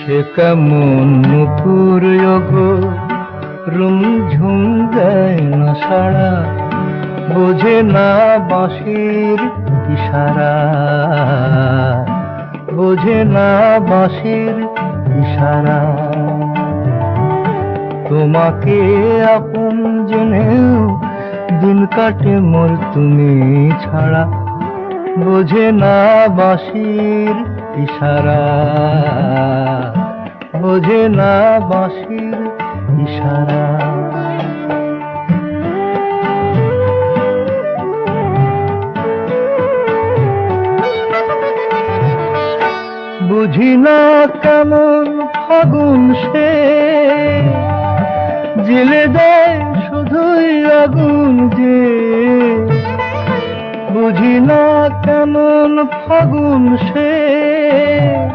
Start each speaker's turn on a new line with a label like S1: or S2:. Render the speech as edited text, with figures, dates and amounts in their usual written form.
S1: সে কেমন নুপুর গো রুমঝুম দেয় না সাড়া, বোঝে না বাঁশির ইশারা, বোঝে না বাঁশির ইশারা। তোমাকে আপন জেনেও দিন কাটে মোর তুমি ছাড়া, বোঝে না বাঁশির ইশারা, বোঝে না বাঁশির ইশারা। বুঝি না কেমন ফাগুন সে, জেলে দেয় শুধুই আগুন যে। বুঝি না কেমন ফাগুন সে,